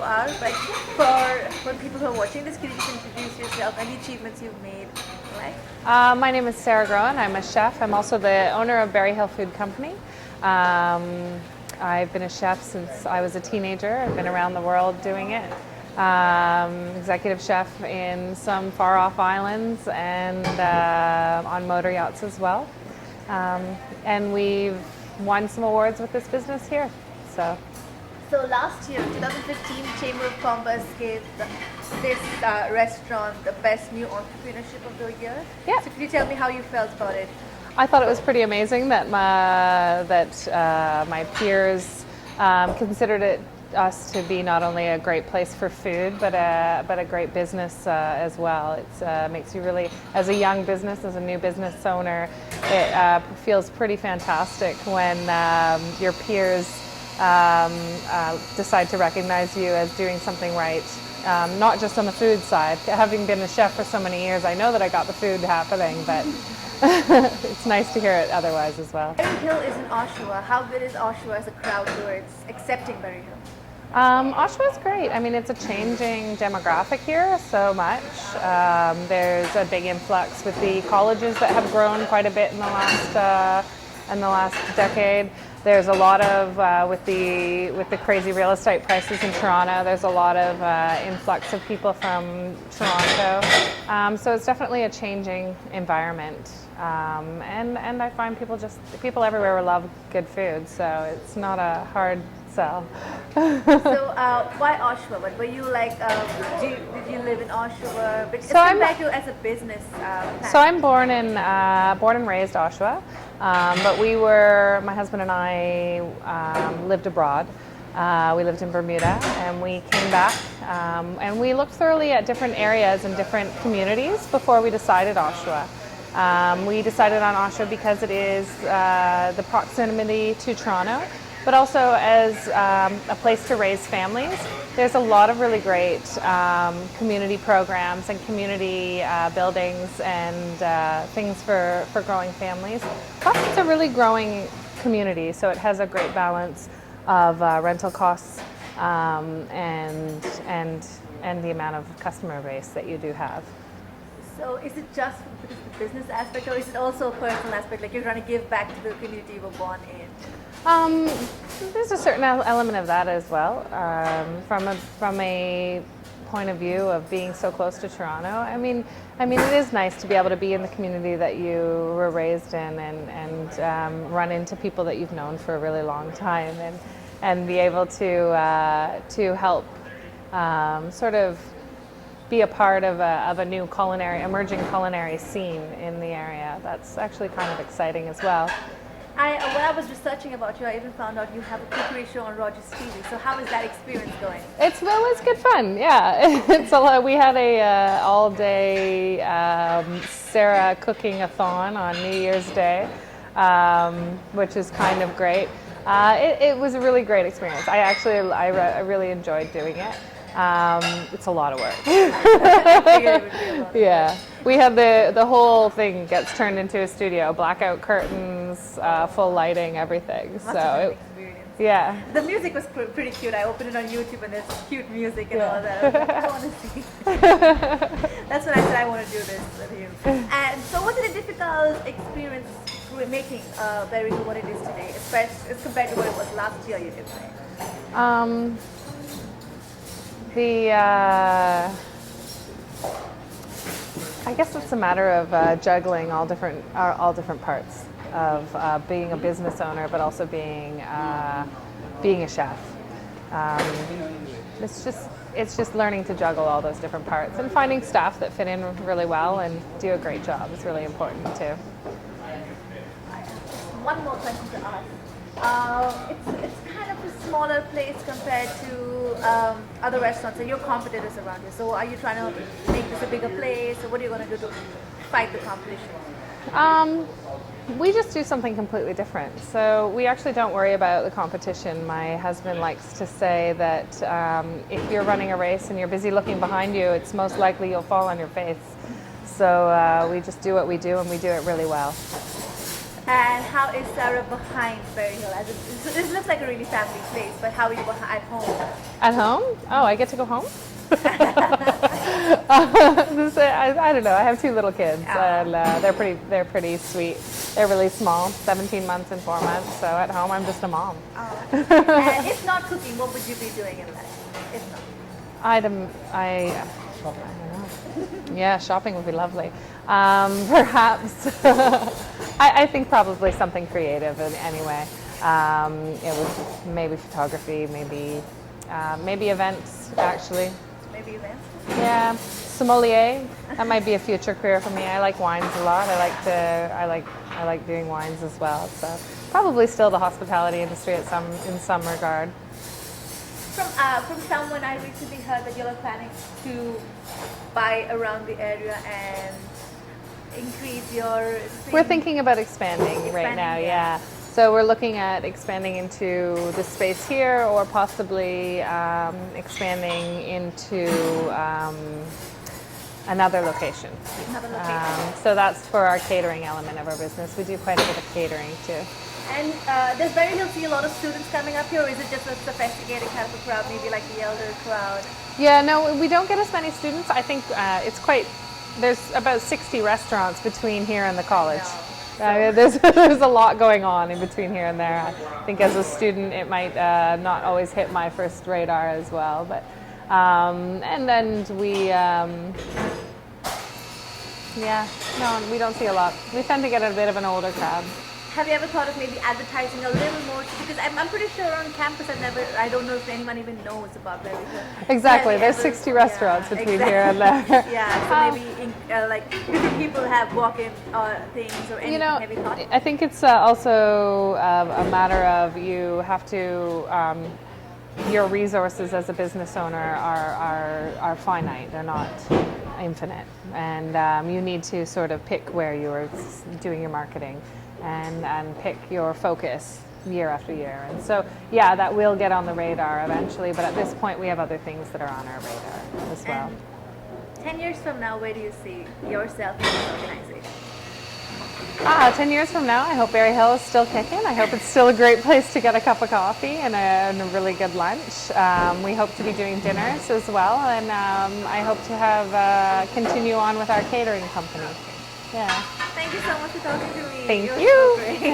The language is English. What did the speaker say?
are, but for people who are watching this, can you just introduce yourself, any achievements you've made? Right? My name is Sarah Groen. I'm a chef. I'm also the owner of Berry Hill Food Company. I've been a chef since I was a teenager. I've been around the world doing it. Executive chef in some far-off islands and on motor yachts as well. And we've won some awards with this business here. So last year, 2015, Chamber of Commerce gave this restaurant the best new entrepreneurship of the year. Yeah. So could you tell me how you felt about it? I thought it was pretty amazing that my peers considered us to be not only a great place for food, but a great business as well. It makes you really, as a young business, as a new business owner, it feels pretty fantastic when your peers decide to recognize you as doing something right, not just on the food side. Having been a chef for so many years, I know that I got the food happening, but it's nice to hear it otherwise as well. Berry Hill is in Oshawa. How good is Oshawa as a crowd towards accepting Berry Hill? Oshawa's great. I mean, it's a changing demographic here so much. There's a big influx with the colleges that have grown quite a bit in the last decade. There's a lot of with the crazy real estate prices in Toronto. There's a lot of influx of people from Toronto. So it's definitely a changing environment. And I find people everywhere love good food. So it's not a hard sell. So why Oshawa? Were you like, did you live in Oshawa? But so compared to as a business. So I'm born and raised Oshawa. But my husband and I lived abroad. We lived in Bermuda and we came back and we looked thoroughly at different areas and different communities before we decided Oshawa. We decided on Oshawa because it is the proximity to Toronto, but also as a place to raise families. There's a lot of really great community programs and community buildings and things for growing families. Plus, it's a really growing community, so it has a great balance of rental costs and the amount of customer base that you do have. So is it just because of the business aspect, or is it also a personal aspect, like you're trying to give back to the community you were born in? There's a certain element of that as well. From a point of view of being so close to Toronto, I mean, it is nice to be able to be in the community that you were raised in and run into people that you've known for a really long time, and be able to help sort of be a part of a new emerging culinary scene in the area. That's actually kind of exciting as well. When I was researching about you, I even found out you have a cookery show on Rogers TV. So how is that experience going? It's always good fun. Yeah, it's a lot. We had a all-day Sarah cooking-a-thon on New Year's Day, which is kind of great. It was a really great experience. I really enjoyed doing it. It's a lot of work. Yeah, we had the whole thing gets turned into a studio, blackout curtains, full lighting, everything. Yeah. The music was pretty cute. I opened it on YouTube and there's cute music and all that. I want to see. That's when I said I want to do this with you. And so was it a difficult experience making Berry Hill what it is today, especially as compared to what it was last year, you could say? I guess it's a matter of juggling all different parts of being a business owner, but also being a chef. It's just learning to juggle all those different parts and finding staff that fit in really well and do a great job is really important too. One more question to ask. It's kind of a smaller place compared to other restaurants and your competitors around here. So are you trying to make this a bigger place, or what are you going to do to fight the competition? We just do something completely different. So we actually don't worry about the competition. My husband likes to say that if you're running a race and you're busy looking behind you, it's most likely you'll fall on your face. So we just do what we do, and we do it really well. And how is Sarah behind Berry Hill? As this looks like a really family place, but how are you at home? At home? Oh, I get to go home? I don't know. I have 2 little kids, and they're pretty sweet. They're really small, 17 months and 4 months. So at home, I'm just a mom. And if not cooking, what would you be doing in life? If not, I don't know. Yeah, shopping would be lovely. Perhaps. I think probably something creative anyway. It was maybe photography, maybe events actually. maybe events. Yeah, sommelier. That might be a future career for me. I like wines a lot. I like doing wines as well. So probably still the hospitality industry in some regard. From someone, I recently heard that you're planning to buy around the area and increase your. We're thinking about expanding right now. Yeah. So we're looking at expanding into the space here, or possibly expanding into another location. So that's for our catering element of our business. We do quite a bit of catering too. And does Berry Hill see a lot of students coming up here, or is it just a sophisticated kind of a crowd, maybe like the elder crowd? Yeah, no, we don't get as many students. I think there's about 60 restaurants between here and the college. There's a lot going on in between here and there. I think as a student it might not always hit my first radar as well, but and then we we don't see a lot. We tend to get a bit of an older crowd. Have you ever thought of maybe advertising a little more? Because I'm pretty sure on campus I don't know if anyone even knows about Berry Hill. Exactly, there's 60 restaurants between here and there. Yeah, so maybe like different people have walk-in things or anything. Have you thought? I think it's also a matter of you have to, your resources as a business owner are finite, they're not infinite. And you need to sort of pick where you're doing your marketing. And pick your focus year after year. And so, yeah, that will get on the radar eventually, but at this point we have other things that are on our radar as well. And 10 years from now, where do you see yourself in this organization? 10 years from now, I hope Berry Hill is still kicking. I hope it's still a great place to get a cup of coffee and a really good lunch. We hope to be doing dinners as well, and I hope to have continue on with our catering company. Yeah. Thank you so much for talking to me. Thank you. So great.